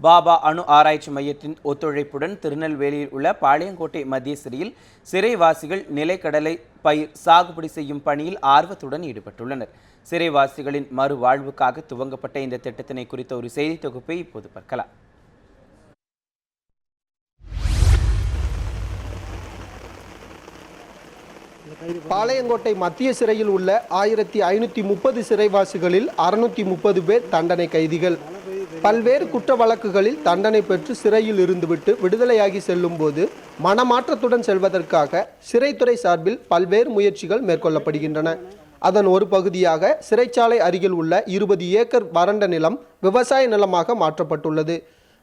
பாபா அணு ஆராய்ச்சி மையத்தின் ஒத்துழைப்புடன் திருநெல்வேலியில் உள்ள பாளையங்கோட்டை மத்திய சிறையில் சிறைவாசிகள் நிலக்கடலை பயிர் சாகுபடி செய்யும் பணியில் ஆர்வத்துடன் ஈடுபட்டுள்ளனர். சிறைவாசிகளின் மறுவாழ்வுக்காக துவங்கப்பட்ட இந்த திட்டத்தினை குறித்த ஒரு செய்தி தொகுப்பை இப்போது பார்க்கலாம். பாளையங்கோட்டை மத்திய சிறையில் உள்ள 1530 சிறைவாசிகளில் 630 பேர் தண்டனை கைதிகள். பல்வேறு குற்ற வழக்குகளில் தண்டனை பெற்று சிறையில் இருந்துவிட்டு விடுதலையாகி செல்லும் போது மனமாற்றத்துடன் செல்வதற்காக சிறைத்துறை சார்பில் பல்வேறு முயற்சிகள் மேற்கொள்ளப்படுகின்றன. அதன் ஒரு பகுதியாக சிறைச்சாலை அருகில் உள்ள 20 ஏக்கர் வறண்ட நிலம் விவசாய நிலமாக மாற்றப்பட்டுள்ளது.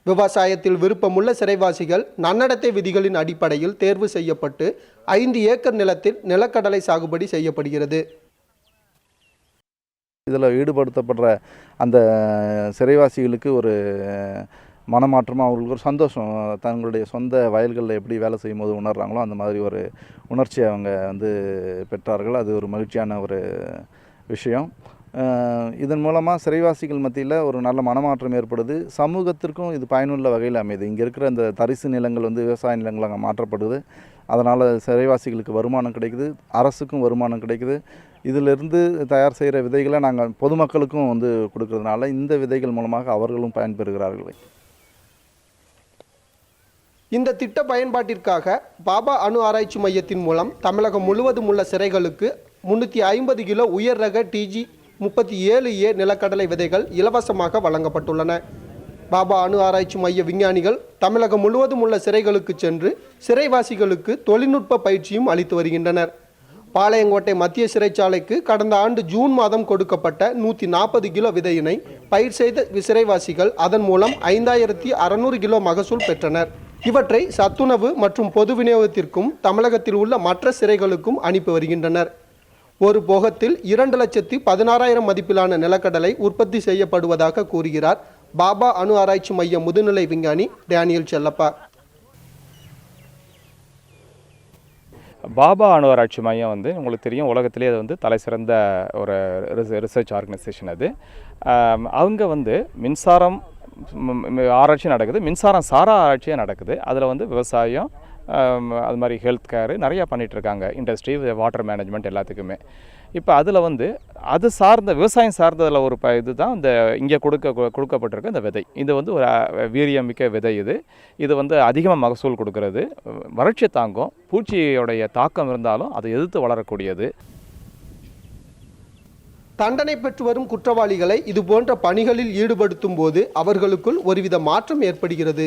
விவசாயத்தில் விருப்பமுள்ள சிறைவாசிகள் நன்னடத்தை விதிகளின் அடிப்படையில் தேர்வு செய்யப்பட்டு 5 ஏக்கர் நிலத்தில் நிலக்கடலை சாகுபடி செய்யப்படுகிறது. இதில் ஈடுபடுத்தப்படுற அந்த சிறைவாசிகளுக்கு ஒரு மனமாற்றமாக அவங்களுக்கு ஒரு சந்தோஷம், தங்களுடைய சொந்த வயல்களில் எப்படி வேலை செய்யும் போது உணர்கிறாங்களோ அந்த மாதிரி ஒரு உணர்ச்சியை அவங்க பெற்றார்கள். அது ஒரு மகிழ்ச்சியான ஒரு விஷயம். இதன் மூலமாக சிறைவாசிகள் மத்தியில் ஒரு நல்ல மனமாற்றம் ஏற்படுது. சமூகத்திற்கும் இது பயனுள்ள வகையில் அமையுது. இங்கே இருக்கிற அந்த தரிசு நிலங்கள் விவசாய நிலங்களாக மாற்றப்படுது. அதனால் சிறைவாசிகளுக்கு வருமானம் கிடைக்குது, அரசுக்கும் வருமானம் கிடைக்குது. இதிலிருந்து தயார் செய்கிற விதைகளை நாங்கள் பொதுமக்களுக்கும் கொடுக்கறதுனால இந்த விதைகள் மூலமாக அவர்களும் பயன்பெறுகிறார்கள். இந்த திட்ட பயன்பாட்டிற்காக பாபா அணு ஆராய்ச்சி மையத்தின் மூலம் தமிழகம் முழுவதும் உள்ள சிறைகளுக்கு 350 கிலோ உயர் ரக TG 37A நிலக்கடலை விதைகள் இலவசமாக வழங்கப்பட்டுள்ளன. பாபா அணு ஆராய்ச்சி மைய விஞ்ஞானிகள் தமிழகம் முழுவதும் உள்ள சிறைகளுக்கு சென்று சிறைவாசிகளுக்கு தொழில்நுட்ப பயிற்சியும் அளித்து வருகின்றனர். பாளையங்கோட்டை மத்திய சிறைச்சாலைக்கு கடந்த ஆண்டு ஜூன் மாதம் கொடுக்கப்பட்ட 140 கிலோ விதையினை பயிர் செய்த சிறைவாசிகள் அதன் மூலம் 5600 கிலோ மகசூல் பெற்றனர். இவற்றை சத்துணவு மற்றும் பொது விநியோகத்திற்கும் தமிழகத்தில் உள்ள மற்ற சிறைகளுக்கும் அனுப்பி வருகின்றனர். ஒரு போகத்தில் 2,16,000 மதிப்பிலான நிலக்கடலை உற்பத்தி செய்யப்படுவதாக கூறுகிறார் பாபா அணு ஆராய்ச்சி மைய முதுநிலை விஞ்ஞானி டேனியல் செல்லப்பா. பாபா அணு ஆராய்ச்சி மையம் உங்களுக்கு தெரியும், உலகத்திலே அது தலை சிறந்த ஒரு ரிசர்ச் ஆர்கனைசேஷன். அது அவங்க மின்சாரம் ஆராய்ச்சி நடக்குது, மின்சாரம் சாரா ஆராய்ச்சியாக நடக்குது. அதில் விவசாயம், அது மாதிரி ஹெல்த் கேரு நிறையா பண்ணிகிட்ருக்காங்க, இண்டஸ்ட்ரி, வாட்டர் மேனேஜ்மெண்ட் எல்லாத்துக்குமே. இப்போ அதில் அது சார்ந்த விவசாயம் சார்ந்ததில் ஒரு இதுதான் இந்த இங்கே கொடுக்கப்பட்டிருக்க இந்த விதை. இது ஒரு வீரியமிக்க விதை. இது அதிகமாக மகசூல் கொடுக்கறது, வறட்சி தாங்கும், பூச்சியோடைய தாக்கம் இருந்தாலும் அதை எதிர்த்து வளரக்கூடியது. தண்டனை பெற்று வரும் குற்றவாளிகளை இது போன்ற பணிகளில் ஈடுபடுத்தும் போது அவர்களுக்குள் ஒருவித மாற்றம் ஏற்படுகிறது.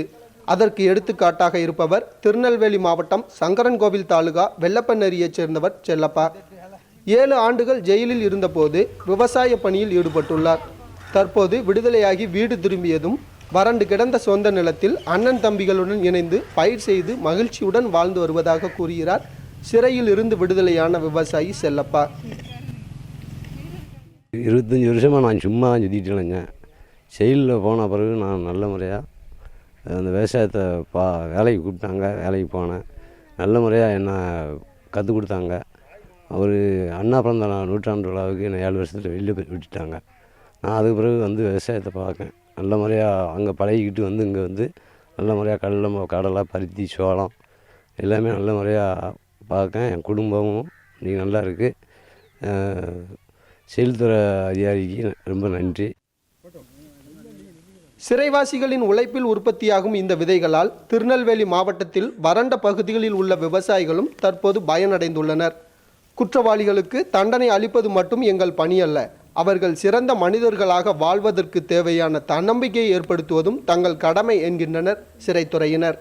அதற்கு எடுத்துக்காட்டாக இருப்பவர் திருநெல்வேலி மாவட்டம் சங்கரன்கோவில் தாலுகா வெள்ளப்பநேரியைச் சேர்ந்தவர் செல்லப்பா. 7 ஆண்டுகள் ஜெயிலில் இருந்தபோது விவசாய பணியில் ஈடுபட்டுள்ளார். தற்போது விடுதலையாகி வீடு திரும்பியதும் வறண்டு கிடந்த சொந்த நிலத்தில் அண்ணன் தம்பிகளுடன் இணைந்து பயிர் செய்து மகிழ்ச்சியுடன் வாழ்ந்து வருவதாக கூறுகிறார் சிறையில் இருந்து விடுதலையான விவசாயி செல்லப்பா. 25 வருஷமாக நான் சும்மா சுற்றிட்டு இருந்தேன். ஜெயிலில் போன பிறகு நான் நல்ல முறையாக அந்த விவசாயத்தை வேலைக்கு கூப்பிட்டாங்க, வேலைக்கு போனேன். நல்ல முறையாக என்ன கற்றுக் கொடுத்தாங்க. அவர் அண்ணா பிறந்த நூற்றாண்டு விழாவுக்கு என்னை 7 வருஷத்தில் வெளியில் விட்டுட்டாங்க. நான் அதுக்கு பிறகு விவசாயத்தை பார்க்கேன். நல்ல முறையாக அங்கே பழகிக்கிட்டு இங்கே நல்ல முறையாக கடலை, பருத்தி, சோளம் எல்லாமே நல்ல முறையாக பார்க்கேன். என் குடும்பமும் நீங்கள் நல்லா இருக்குது. செயல்துறை அதிகாரிக்கு ரொம்ப நன்றி. சிறைவாசிகளின் உழைப்பில் உற்பத்தியாகும் இந்த விதைகளால் திருநெல்வேலி மாவட்டத்தில் வறண்ட பகுதிகளில் உள்ள விவசாயிகளும் தற்போது பயனடைந்துள்ளனர். குற்றவாளிகளுக்கு தண்டனை அளிப்பது மட்டும் எங்கள் பணி அல்ல, அவர்கள் சிறந்த மனிதர்களாக வாழ்வதற்கு தேவையான தன்னம்பிக்கையை ஏற்படுத்துவதும் தங்கள் கடமை என்கின்றனர் சிறைத்துறையினர்.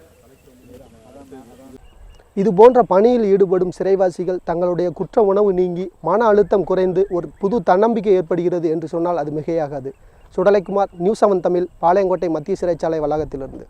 இது போன்ற பணியில் ஈடுபடும் சிறைவாசிகள் தங்களுடைய குற்ற உணவு நீங்கி மன அழுத்தம் குறைந்து ஒரு புது தன்னம்பிக்கை ஏற்படுகிறது என்று சொன்னால் அது மிகையாகாது. சுடலைக்குமார், நியூஸ் 7 தமிழ், பாளையங்கோட்டை மத்திய சிறைச்சாலை வளாகத்திலிருந்து.